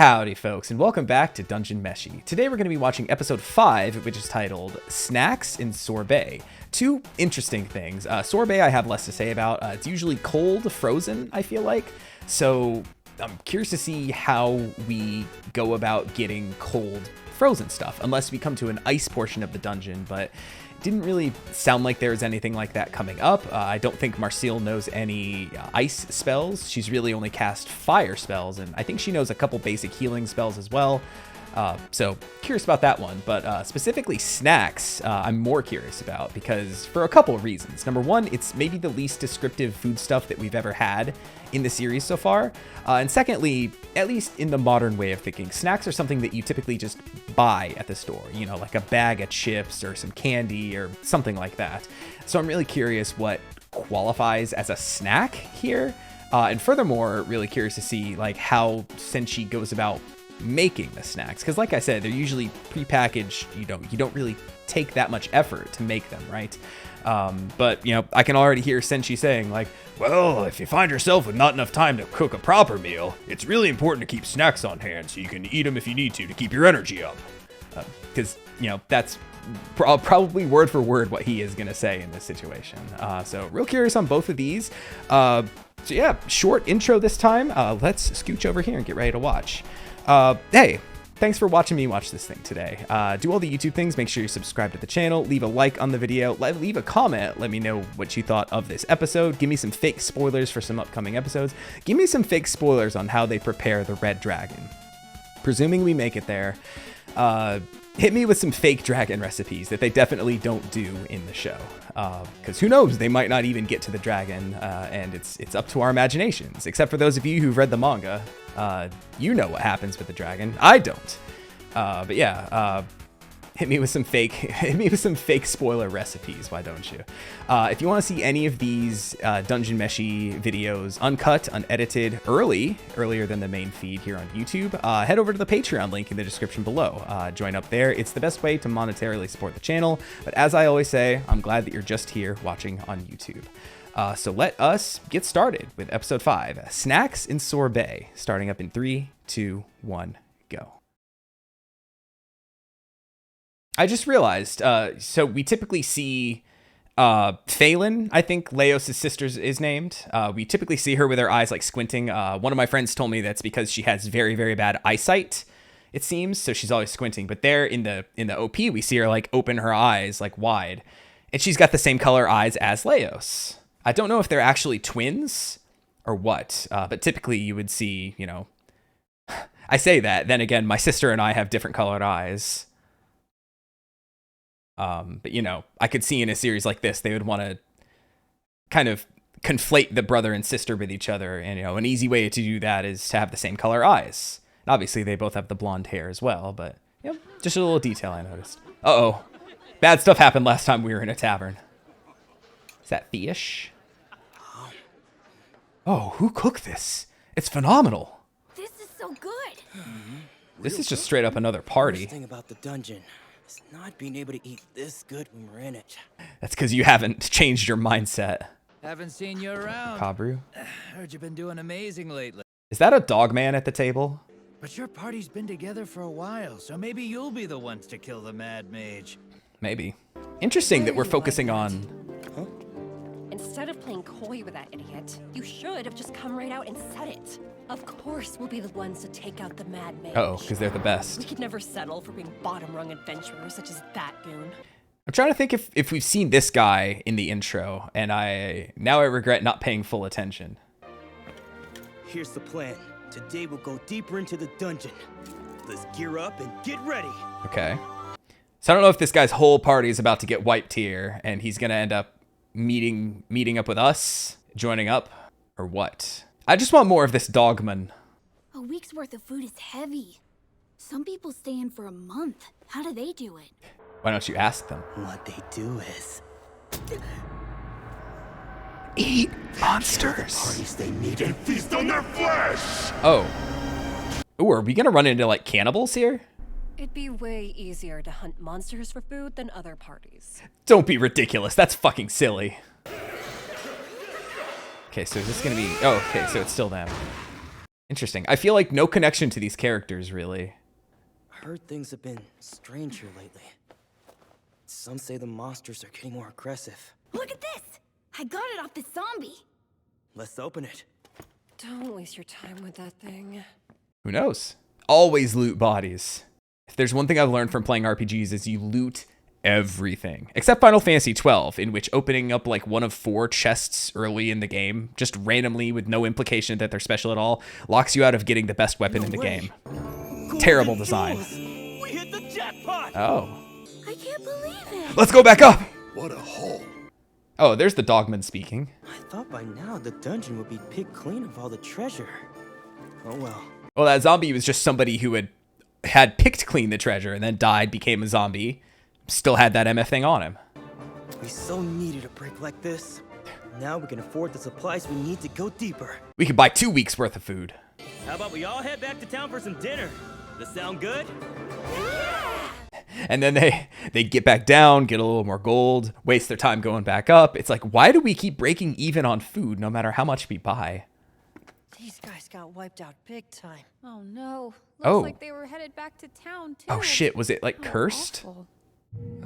Howdy folks, and welcome back to Dungeon Meshi. Today we're going to be watching episode 5, which is titled Snacks and Sorbet. Two interesting things. Sorbet I have less to say about. It's usually cold, frozen, I feel like. So I'm curious to see how we go about getting cold, frozen stuff, unless we come to an ice portion of the dungeon, but didn't really sound like there was anything like that coming up. I don't think Marcille knows any ice spells. She's really only cast fire spells, and I think she knows a couple basic healing spells as well. So curious about that one, but specifically snacks, I'm more curious about because for a couple of reasons. Number one, it's maybe the least descriptive food stuff that we've ever had in the series so far. And secondly, at least in the modern way of thinking, snacks are something that you typically just buy at the store, you know, like a bag of chips or some candy or something like that. So I'm really curious what qualifies as a snack here. And furthermore, really curious to see like how Senshi goes about making the snacks, because like I said, they're usually prepackaged. You don't really take that much effort to make them, right? But you know, I can already hear Senshi saying like, well, if you find yourself with not enough time to cook a proper meal, it's really important to keep snacks on hand so you can eat them if you need to keep your energy up, because you know that's probably word for word what he is gonna say in this situation. So real curious on both of these. So yeah, short intro this time. Let's scooch over here and get ready to watch. Hey, thanks for watching me watch this thing today. Do all the YouTube things. Make sure you subscribe to the channel, leave a like on the video, leave a comment. Let me know what you thought of this episode. Give me some fake spoilers for some upcoming episodes. Give me some fake spoilers on how they prepare the red dragon. Presuming we make it there, hit me with some fake dragon recipes that they definitely don't do in the show. Because who knows, they might not even get to the dragon, and it's up to our imaginations. Except for those of you who've read the manga, you know what happens with the dragon. I don't. But yeah, hit me with some fake spoiler recipes. Why don't you? If you want to see any of these Dungeon Meshi videos uncut, unedited, earlier than the main feed here on YouTube, head over to the Patreon link in the description below. Join up there. It's the best way to monetarily support the channel. But as I always say, I'm glad that you're just here watching on YouTube. So let us get started with episode 5, Snacks and Sorbet, starting up in 3, 2, 1, go. I just realized, so we typically see Falin, I think Leos' sister is named. We typically see her with her eyes like squinting. One of my friends told me that's because she has very, very bad eyesight, it seems, so she's always squinting. But there in the OP, we see her like open her eyes like wide, and she's got the same color eyes as Leos. I don't know if they're actually twins or what, but typically you would see, you know, I say that, then again, my sister and I have different colored eyes. But you know, I could see in a series like this, they would want to kind of conflate the brother and sister with each other. And, you know, an easy way to do that is to have the same color eyes. And obviously they both have the blonde hair as well, but yeah, just a little detail I noticed. Uh-oh, bad stuff happened last time we were in a tavern. Is that fish? Oh, who cooked this? It's phenomenal. This is so good. This is just straight up another party. The thing about the dungeon is not being able to eat this good when we're in it. That's because you haven't changed your mindset. Haven't seen you around. Kabru? Heard you've been doing amazing lately. Is that a dog man at the table? But your party's been together for a while, so maybe you'll be the ones to kill the Mad Mage. Maybe. Interesting that we're focusing on... Huh? Instead of playing coy with that idiot, you should have just come right out and said it. Of course we'll be the ones to take out the Mad Mage. Uh-oh, because they're the We best. could never settle for being bottom-rung adventurers such as that goon. I'm trying to think if we've seen this guy in the intro, and I regret not paying full attention. Here's the plan. Today we'll go deeper into the dungeon. Let's gear up and get ready. Okay. So I don't know if this guy's whole party is about to get wiped here, and he's gonna end up meeting up with us, joining up, or what? I just want more of this dogman. A week's worth of food is heavy. Some people stay in for a month. How do they do it? Why don't you ask them? What they do is Eat monsters. parties they need and Feast on their flesh! Oh. Ooh, are we gonna run into like cannibals here? It'd be way easier to hunt monsters for food than other parties. Don't be ridiculous. That's fucking silly. Okay, so is this gonna be... Oh, okay, so it's still them. Interesting. I feel like no connection to these characters, really. I heard things have been strange here lately. Some say the monsters are getting more aggressive. Look at this! I got it off the zombie. Let's open it. Don't waste your time with that thing. Who knows? Always loot bodies. If there's one thing I've learned from playing RPGs is you loot everything. Except Final Fantasy 12, in which opening up like one of 4 chests early in the game, just randomly with no implication that they're special at all, locks you out of getting the best weapon in the game. Terrible design. We hit the jackpot! Oh. I can't believe it. Let's go back up! What a hole. Oh, there's the dogman speaking. I thought by now the dungeon would be picked clean of all the treasure. Oh well. Well, that zombie was just somebody who had picked clean the treasure and then died, became a zombie, still had that MF thing on him. We so needed a break like this. Now we can afford the supplies we need to go deeper. We could buy 2 weeks worth of food. How about we all head back to town for some dinner? Does that sound good? And then they get back down, get a little more gold, waste their time going back up. It's like, why do we keep breaking even on food no matter how much we buy? These guys got wiped out big time. Oh no. Looks Oh. like they were headed back to town too. Oh shit, was it like How cursed? awful.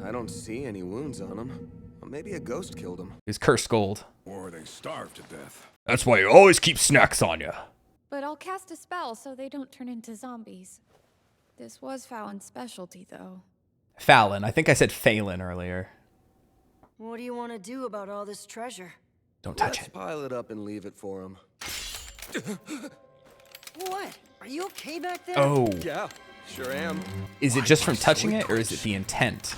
I don't see any wounds on him. Well, maybe a ghost killed him. It was cursed gold. Or they starved to death. That's why you always keep snacks on you. But I'll cast a spell so they don't turn into zombies. This was Falin's specialty though. Falin. I think I said Falin earlier. What do you want to do about all this treasure? Don't touch Let's it. pile it up and leave it for him. What? Are you okay back there? Oh. Yeah, sure am. Is it just from touching it or is it the intent?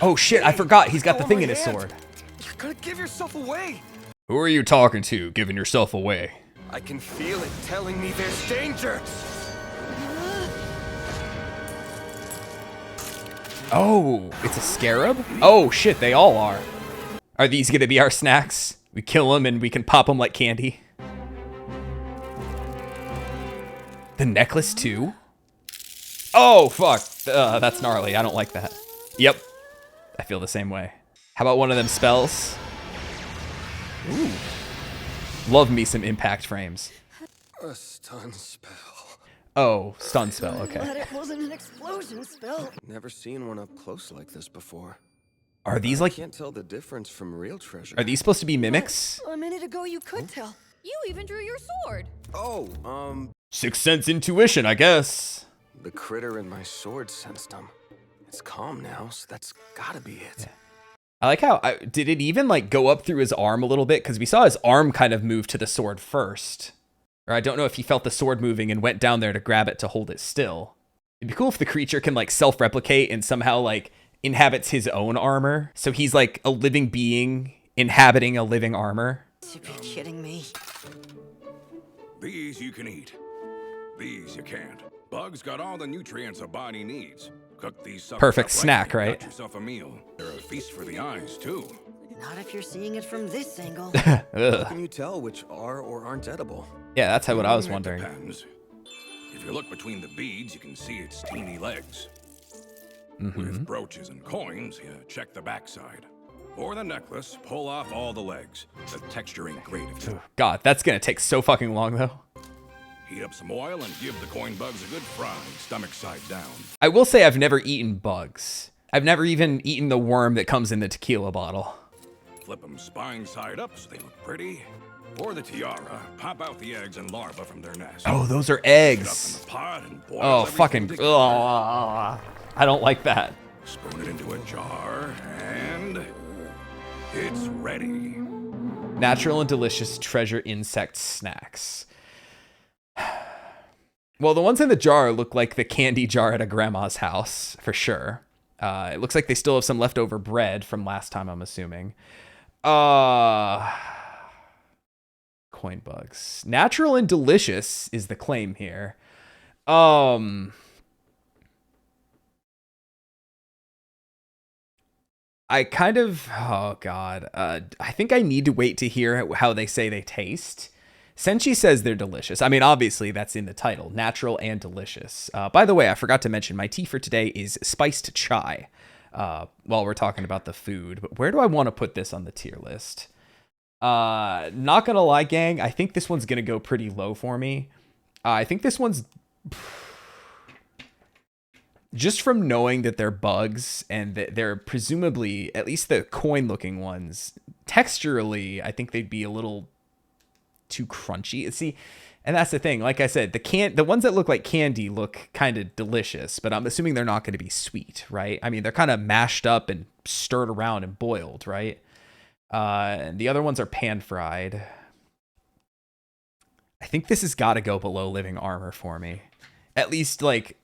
Oh shit, I forgot. He's got the thing in his sword. You're gonna give yourself away. Who are you talking to, giving yourself away? I can feel it telling me there's danger. Oh, it's a scarab? Oh shit, they all are. Are these gonna be our snacks? We kill them and we can pop them like candy. The necklace too? Oh fuck, that's gnarly. I don't like that. Yep, I feel the same way. How about one of them spells? Ooh, love me some impact frames. A stun spell. Oh, stun spell, okay. But it wasn't an explosion spell. Never seen one up close like this before. Are these like, Can't tell the difference from real treasure. are these supposed to be mimics? A minute ago you could tell. You even drew your sword. Oh, Sixth sense intuition, I guess. the critter in my sword sensed them. It's calm now, so that's gotta be it. I like how, did it even like go up through his arm a little bit? Because we saw his arm kind of move to the sword first. Or I don't know if he felt the sword moving and went down there to grab it to hold it still. It'd be cool if the creature can like self-replicate and somehow like inhabits his own armor. So he's like a living being inhabiting a living armor. To be kidding me. These you can eat. These you can't. Bugs got all the nutrients a body needs. Cook these suckers Perfect up snack, and you right? got yourself a meal. They're a feast for the eyes, too. Not if you're seeing it from this angle. How Ugh. can you tell which are or aren't edible? Yeah, that's what I was It wondering. depends. If you look between the beads, you can see its teeny legs. With brooches and coins, you check the backside. For the necklace, pull off all the legs. The texture ain't great if you God, that's gonna take so fucking long though. heat up some oil and give the coin bugs a good fry, stomach side down. I will say I've never eaten bugs. I've never even eaten the worm that comes in the tequila bottle. Flip them spine side up so they look pretty. For the tiara, pop out the eggs and larvae from their nest. Oh, those are Put it up in eggs. the pot and boil Oh, everything fucking, together. I don't like that. Spoon it into a jar and it's ready. Natural and delicious treasure insect snacks. Well, the ones in the jar look like the candy jar at a grandma's house, for sure. It looks like they still have some leftover bread from last time, I'm assuming. Coin bugs. Natural and delicious is the claim here. I kind of, oh God. I think I need to wait to hear how they say they taste. Senshi says they're delicious. I mean, obviously that's in the title, natural and delicious. By the way, I forgot to mention my tea for today is spiced chai. While we're talking about the food, but where do I want to put this on the tier list? Not gonna lie, gang, I think this one's gonna go pretty low for me. I think this one's just from knowing that they're bugs and that they're presumably, at least the coin looking ones, texturally, I think they'd be a little too crunchy. See, and that's the thing. Like I said, the ones that look like candy look kind of delicious, but I'm assuming they're not going to be sweet, right? I mean, they're kind of mashed up and stirred around and boiled, right? And the other ones are pan fried. I think this has got to go below living armor for me. At least, like,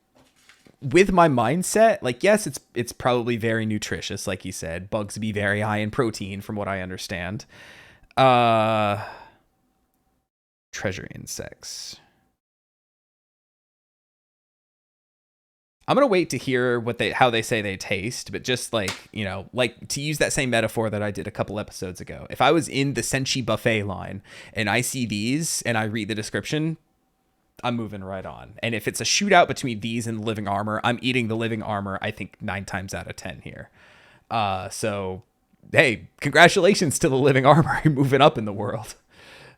with my mindset, like, yes, it's probably very nutritious, like you said. Bugs be very high in protein, from what I understand. Treasure insects. I'm gonna wait to hear how they say they taste, but just like, you know, like to use that same metaphor that I did a couple episodes ago. If I was in the Senshi buffet line and I see these and I read the description, I'm moving right on. And if it's a shootout between these and living armor, I'm eating the living armor, I think 9 times out of 10 here. So, hey, congratulations to the living armor moving up in the world.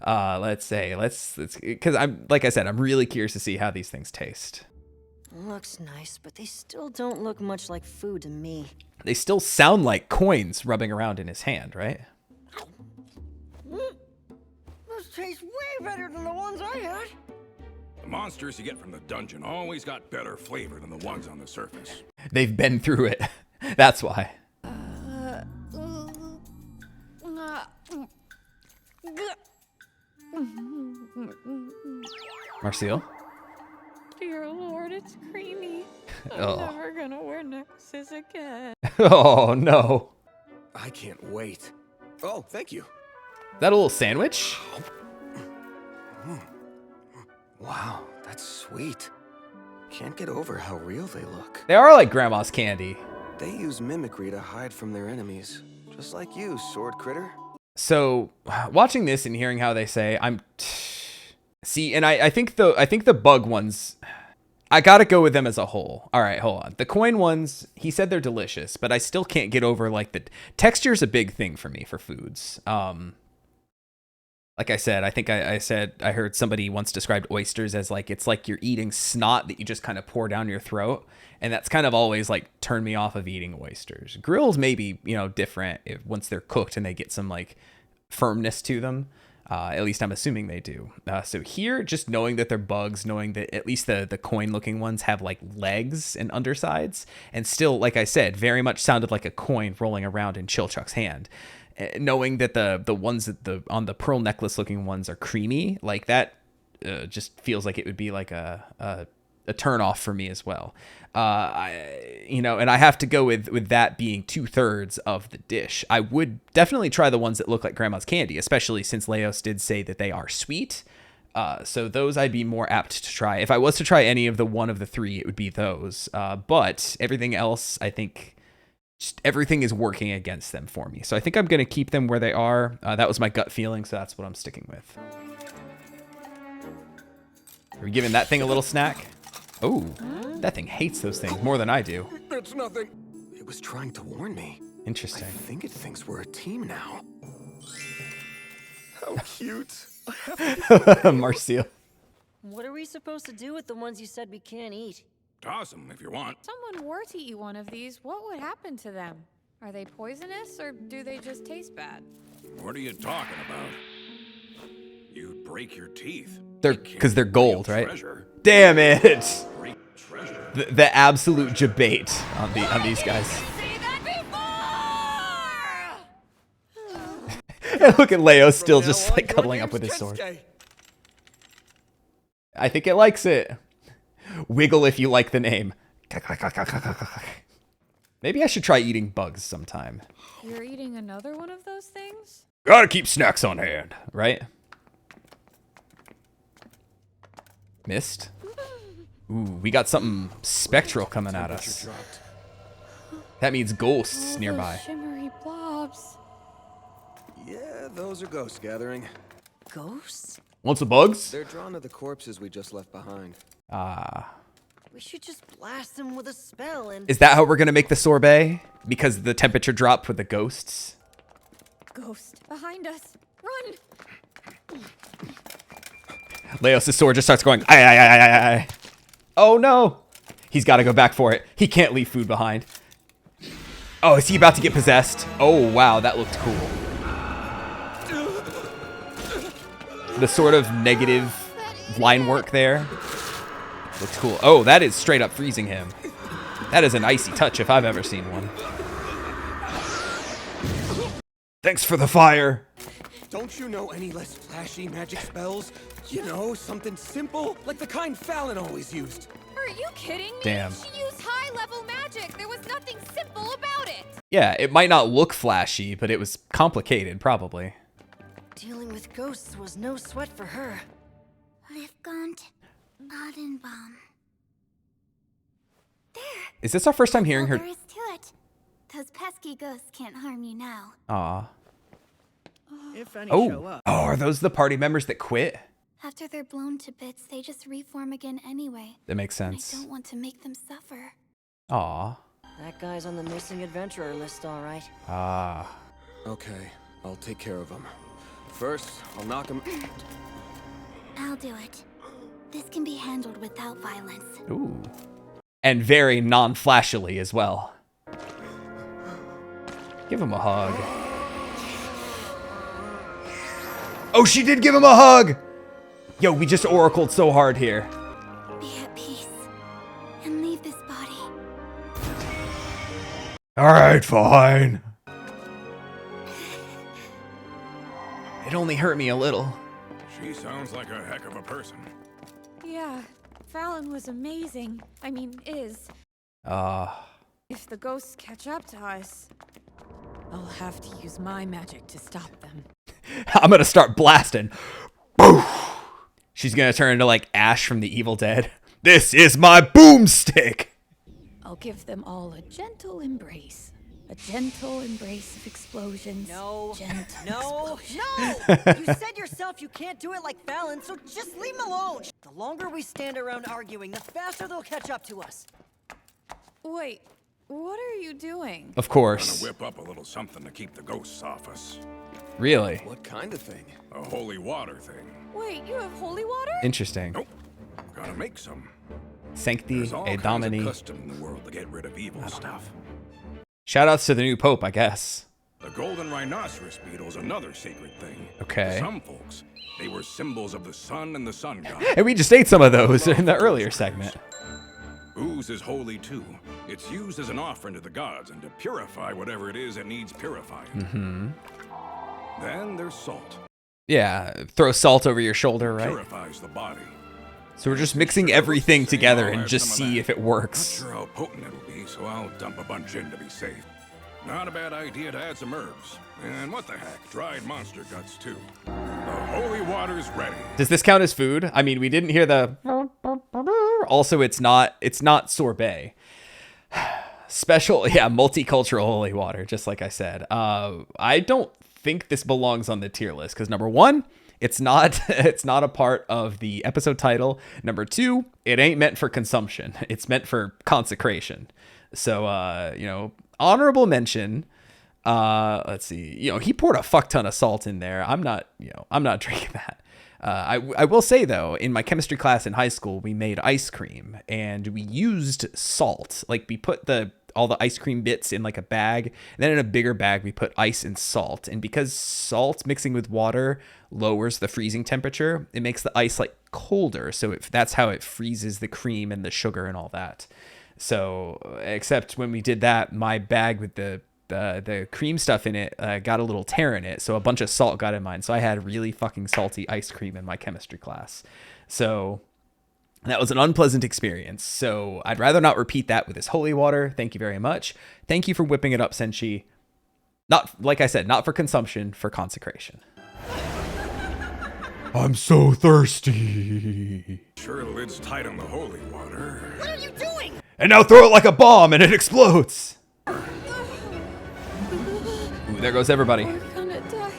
Let's because like I said, I'm really curious to see how these things taste. Looks nice, but they still don't look much like food to me. They still sound like coins rubbing around in his hand, right? Those taste way better than the ones I had. The monsters you get from the dungeon always got better flavor than the ones on the surface. They've been through it. That's why. Marcel? Dear Lord, it's creamy. I'm never gonna wear necklaces again. Oh, no. I can't wait. Oh, thank you. That a little sandwich? Wow, that's sweet. Can't get over how real they look. They are like grandma's candy. They use mimicry to hide from their enemies. Just like you, sword critter. So, watching this and hearing how they say, see, and I think the bug ones, I gotta go with them as a whole. All right, hold on. The coin ones, he said they're delicious, but I still can't get over, like, the texture's a big thing for me for foods. Like I said, I think I heard somebody once described oysters as like, it's like you're eating snot that you just kind of pour down your throat. And that's kind of always like turned me off of eating oysters. Grills may be, you know, different once they're cooked and they get some like firmness to them. At least I'm assuming they do. So here, just knowing that they're bugs, knowing that at least the coin looking ones have like legs and undersides, and still, like I said, very much sounded like a coin rolling around in Chilchuck's hand. Knowing that the ones that on the pearl necklace looking ones are creamy, like that just feels like it would be like a turn off for me as well. And I have to go with that being 2/3 of the dish. I would definitely try the ones that look like grandma's candy, especially since Leos did say that they are sweet. So those I'd be more apt to try. If I was to try any of the one of the three, it would be those. But everything else, I think just everything is working against them for me. So I think I'm going to keep them where they are. That was my gut feeling, so that's what I'm sticking with. Are we giving that thing a little snack? Oh, that thing hates those things more than I do. It's nothing. It was trying to warn me. Interesting. I think it thinks we're a team now. How cute. Marcel. What are we supposed to do with the ones you said we can't eat? Toss them if you want. If someone were to eat one of these, what would happen to them? Are they poisonous or do they just taste bad? What are you talking about? You'd break your teeth. Because they're gold, right? Treasure. Damn it! Break treasure. The absolute debate on these guys. And look at Leo still just like cuddling up with his sword. I think it likes it. Wiggle if you like the name. Maybe I should try eating bugs sometime. You're eating another one of those things? Gotta keep snacks on hand, right? Missed. Ooh, we got something spectral coming at us. That means ghosts All nearby. those shimmery blobs. Yeah, those are ghosts gathering. Ghosts? Want some bugs? They're drawn to the corpses we just left behind. We should just blast them with a spell and... Is that how we're gonna make the sorbet? Because the temperature dropped with the ghosts? Ghost behind us. Run! Leos' sword just starts going, "Aye, aye, aye, aye, aye, aye." Oh no! He's got to go back for it. He can't leave food behind. Oh, is he about to get possessed? Oh, wow, that looked cool. The sort of negative line work there looks cool. Oh, that is straight up freezing him. That is an icy touch if I've ever seen one. Thanks for the fire. Don't you know any less flashy magic spells? You know, something simple, like the kind Falin always used. Are you kidding me? Damn. She used high-level magic. There was nothing simple about it. Yeah, it might not look flashy, but it was complicated, probably. Dealing with ghosts was no sweat for her. Liftgaunt, Adenbaum. There. Is this our first time hearing All her? there is to it. Those pesky ghosts can't harm you now. Aw. If any show Oh. up. Oh, are those the party members that quit? After they're blown to bits, they just reform again anyway. That makes I sense. don't want to make them suffer. Aw. That guy's on the missing adventurer list, all right. Ah. Okay, I'll take care of him. First, I'll knock him. I'll do it. This can be handled without violence. Ooh. And very non-flashily as well. Give him a hug. Oh, she did give him a hug! Yo, we just oracled so hard here. Be at peace. And leave this body. Alright, fine. It only hurt me a little. She sounds like a heck of a person. Yeah, Falin was amazing. I mean, is. If the ghosts catch up to us, I'll have to use my magic to stop them. I'm gonna start blasting. Boof! She's gonna turn into like Ash from the Evil Dead. This is my boomstick! I'll give them all a gentle embrace. A gentle embrace of explosions. No. Gentle No, explosions. no! You said yourself you can't do it like Falin, so just leave him alone! The longer we stand around arguing, the faster they'll catch up to us. Wait, what are you doing? Of Gonna course. whip up a little something to keep the ghosts off us. Really? What kind of thing? A holy water thing. Wait, you have holy water? Interesting. Nope. Gotta make some. Sancti There's all e kinds of Domini. custom in the world to get rid of evil stuff. Shoutouts to the new Pope, I guess. The golden rhinoceros beetle's another sacred thing. Okay. To some folks, they were symbols of the sun and the sun god. And we just ate some of those in the earlier segment. Ooze is holy too. It's used as an offering to the gods and to purify whatever it is that needs purifying. Mm-hmm. Then there's salt. Yeah, throw salt over your shoulder, right? Purifies the body. So we're just mixing everything together I'll and have just some of see that. if it Not works. sure how potent it'll be, so I'll dump a bunch in to be safe. Not a bad idea to add some herbs. And what the heck, dried monster guts too. The holy water's ready. Does this count as food? I mean, we didn't hear the... Also, it's not sorbet. Special, yeah, multicultural holy water, just like I said. I don't think this belongs on the tier list because number one, it's not a part of the episode title. Number two, it ain't meant for consumption. It's meant for consecration. So, honorable mention. Let's see. He poured a fuck ton of salt in there. I'm not drinking that. I will say though, in my chemistry class in high school, we made ice cream and we used salt. Like we put all the ice cream bits in like a bag, and then in a bigger bag we put ice and salt. And because salt mixing with water lowers the freezing temperature, it makes the ice like colder. So that's how it freezes the cream and the sugar and all that. So except when we did that, my bag with the cream stuff in it got a little tear in it, so a bunch of salt got in mine. So I had really fucking salty ice cream in my chemistry class. So that was an unpleasant experience. So I'd rather not repeat that with this holy water. Thank you very much. Thank you for whipping it up, Senshi. Not, like I said, not for consumption, for consecration. I'm so thirsty. Sure, the lid's tight on the holy water. What are you doing? And now throw it like a bomb and it explodes. Ooh, there goes everybody. We're gonna die.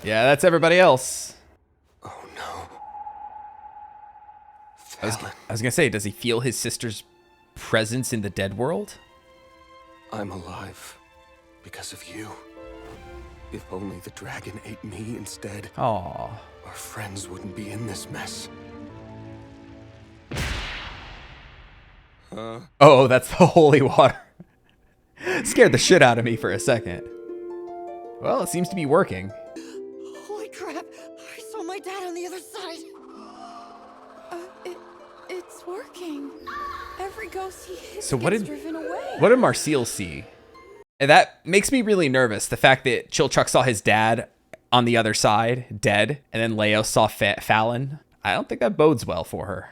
Yeah, that's everybody else. Oh no. I was gonna say, does he feel his sister's presence in the dead world? I'm alive because of you. If only the dragon ate me instead, Aw. our friends wouldn't be in this mess. Oh, that's the holy water. Scared the shit out of me for a second. Well, it seems to be working. Holy crap! I saw my dad on the other side! It's working. Every ghost he hits So gets driven away. what did Marcel see? And that makes me really nervous. The fact that Chilchuck saw his dad on the other side, dead, and then Leo saw Falin. I don't think that bodes well for her.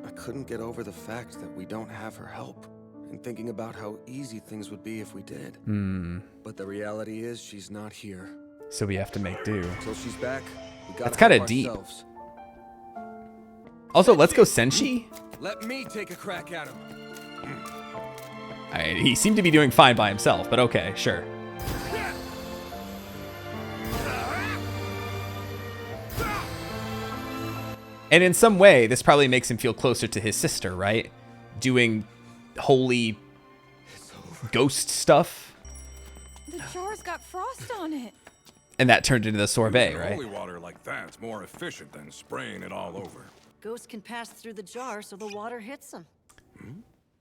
I couldn't get over the fact that we don't have her help, and thinking about how easy things would be if we did. But the reality is she's not here. So we have to make do. Until she's back, we gotta That's kinda help deep. ourselves. Also, let's go Senshi. Let me take a crack at him. He seemed to be doing fine by himself, but okay, sure. And in some way, this probably makes him feel closer to his sister, right? Doing holy ghost stuff. The jar's got frost on it. And that turned into the sorbet, Using right? Holy water like that's more efficient than spraying it all over. Ghosts can pass through the jar so the water hits them.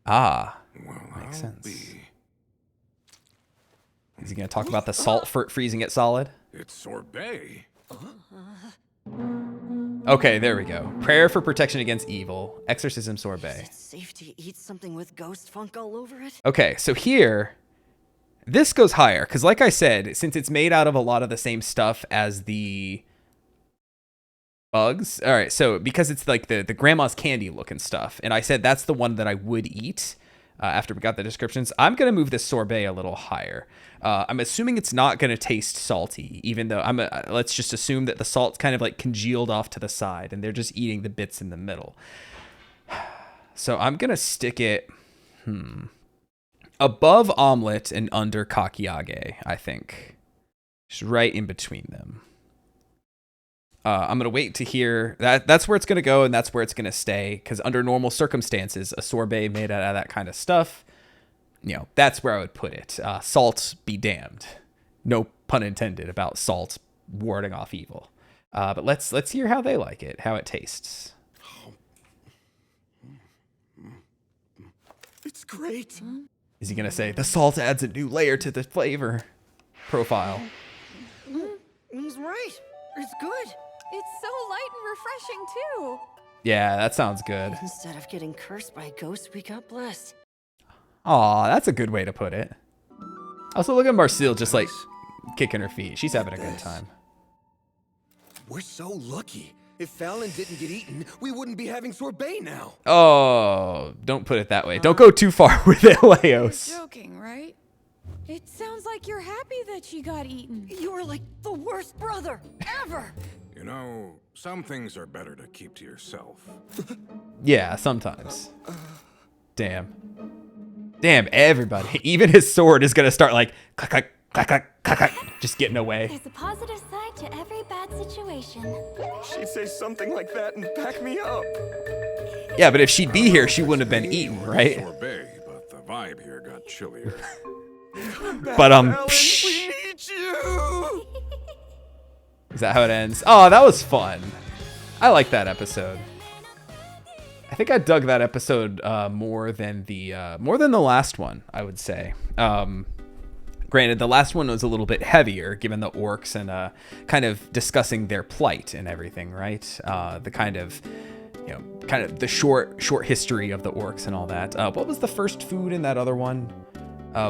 Ah, Well, makes I'll sense. be. Is he going to talk about the salt for freezing it solid? It's sorbet. Okay, there we go. Prayer for protection against evil. Exorcism sorbet. It's safe to eat something with ghost funk all over it? Okay, so here, this goes higher. Because like I said, since it's made out of a lot of the same stuff as the bugs. All right, so because it's like the grandma's candy looking stuff. And I said that's the one that I would eat after we got the descriptions. I'm going to move this sorbet a little higher. I'm assuming it's not going to taste salty, even though let's just assume that the salt's kind of like congealed off to the side and they're just eating the bits in the middle. So I'm going to stick it above omelet and under kakiage, I think. Just right in between them. I'm going to wait to hear that's where it's going to go and that's where it's going to stay. Because under normal circumstances, a sorbet made out of that kind of stuff, that's where I would put it. Salt be damned. No pun intended about salt warding off evil. But let's hear how they like it, how it tastes. It's great. Is he going to say, the salt adds a new layer to the flavor profile? He's right. It's good. It's so light and refreshing, too. Yeah, that sounds good. Instead of getting cursed by ghosts, we got blessed. Aw, that's a good way to put it. Also, look at Marcel just like kicking her feet. She's having a good time. We're so lucky. If Falin didn't get eaten, we wouldn't be having sorbet now. Oh, don't put it that way. Don't go too far with it, Leos. You're joking, right? It sounds like you're happy that she got eaten. You are like the worst brother ever. You know, some things are better to keep to yourself. Yeah, sometimes. Damn, everybody. Even his sword is going to start like, clack, clack, clack, clack, clack, clack, just getting away. There's a positive side to every bad situation. She'd say something like that and back me up. Yeah, but if she'd be here, she wouldn't have been eaten, right? Sorbet, but the vibe here got chillier. But Falin, we need you. Is that how it ends? Oh, that was fun. I like that episode. I think I dug that episode more than the last one, I would say. Granted, the last one was a little bit heavier, given the orcs and kind of discussing their plight and everything, right? The kind of the short history of the orcs and all that. What was the first food in that other one?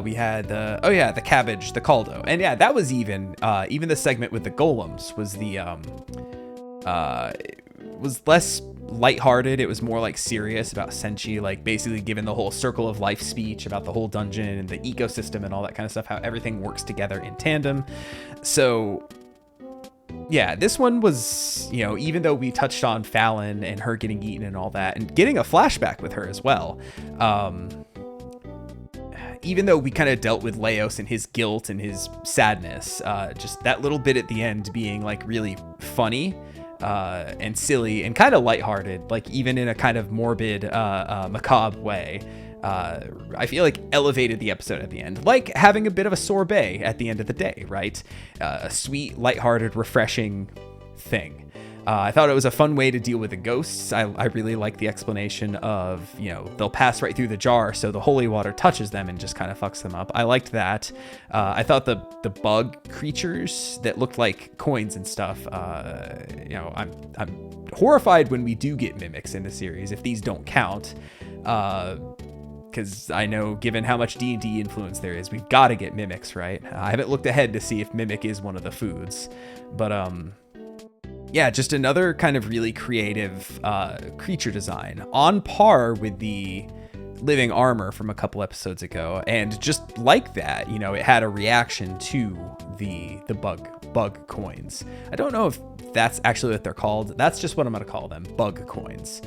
We had the cabbage, the caldo, and yeah, that was even the segment with the golems was was less lighthearted. It was more like serious about Senshi, like basically giving the whole circle of life speech about the whole dungeon and the ecosystem and all that kind of stuff, how everything works together in tandem. So yeah, this one was, even though we touched on Falin and her getting eaten and all that, and getting a flashback with her as well, even though we kind of dealt with Leos and his guilt and his sadness, just that little bit at the end being like really funny and silly and kind of lighthearted, like even in a kind of morbid, macabre way. I feel like elevated the episode at the end, like having a bit of a sorbet at the end of the day, right? A sweet, lighthearted, refreshing thing. I thought it was a fun way to deal with the ghosts. I really like the explanation of, they'll pass right through the jar, so the holy water touches them and just kind of fucks them up. I liked that. I thought the bug creatures that looked like coins and stuff, I'm horrified when we do get mimics in the series, if these don't count. Because I know, given how much D&D influence there is, we've got to get mimics, right? I haven't looked ahead to see if mimic is one of the foods, but yeah, just another kind of really creative creature design, on par with the living armor from a couple episodes ago. And just like that, it had a reaction to the bug coins. I don't know if that's actually what they're called. That's just what I'm going to call them, bug coins.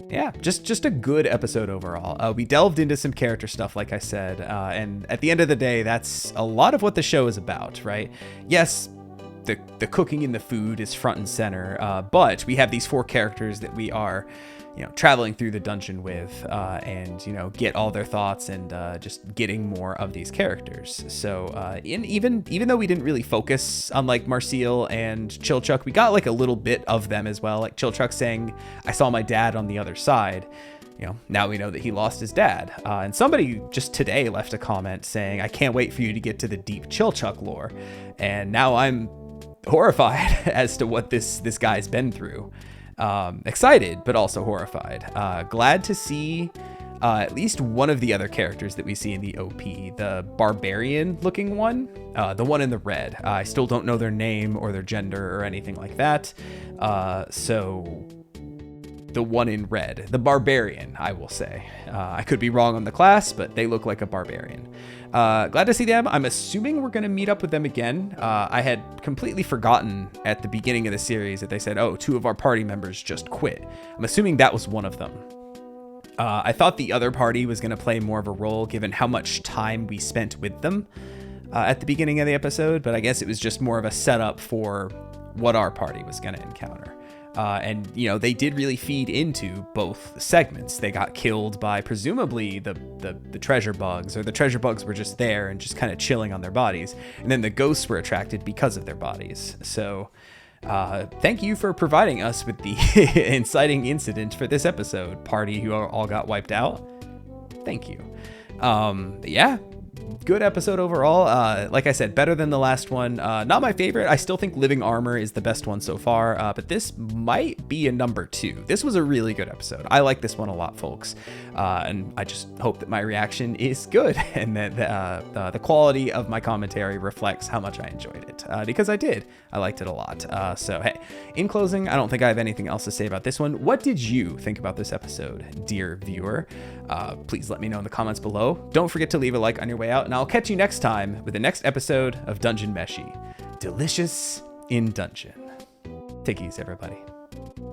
Yeah, just a good episode overall. We delved into some character stuff, like I said, and at the end of the day, that's a lot of what the show is about, right? Yes, the cooking and the food is front and center, but we have these 4 characters that we are, traveling through the dungeon with, and get all their thoughts and just getting more of these characters. So even though we didn't really focus on like Marcel and Chilchuck, we got like a little bit of them as well. Like Chilchuck saying, "I saw my dad on the other side." Now we know that he lost his dad. And somebody just today left a comment saying, "I can't wait for you to get to the deep Chilchuck lore." And now I'm horrified as to what this guy's been through. Excited, but also horrified. Glad to see at least one of the other characters that we see in the OP, the barbarian looking one, the one in the red. I still don't know their name or their gender or anything like that. So the one in red, the barbarian, I will say. I could be wrong on the class, but they look like a barbarian. Glad to see them. I'm assuming we're going to meet up with them again. I had completely forgotten at the beginning of the series that they said, 2 of our party members just quit. I'm assuming that was one of them. I thought the other party was going to play more of a role given how much time we spent with them at the beginning of the episode, but I guess it was just more of a setup for what our party was going to encounter. And they did really feed into both segments. They got killed by presumably the treasure bugs, or the treasure bugs were just there and just kind of chilling on their bodies. And then the ghosts were attracted because of their bodies. So thank you for providing us with the inciting incident for this episode, party who all got wiped out. Thank you. Yeah. Good episode overall. Like I said, better than the last one. Not my favorite. I still think Living Armor is the best one so far, but this might be a number 2. This was a really good episode. I like this one a lot, folks. And I just hope that my reaction is good and that the quality of my commentary reflects how much I enjoyed it, because I did. I liked it a lot. So, hey, in closing, I don't think I have anything else to say about this one. What did you think about this episode, dear viewer? Please let me know in the comments below. Don't forget to leave a like on your way out, and I'll catch you next time with the next episode of Dungeon Meshi. Delicious in Dungeon. Take it easy, everybody.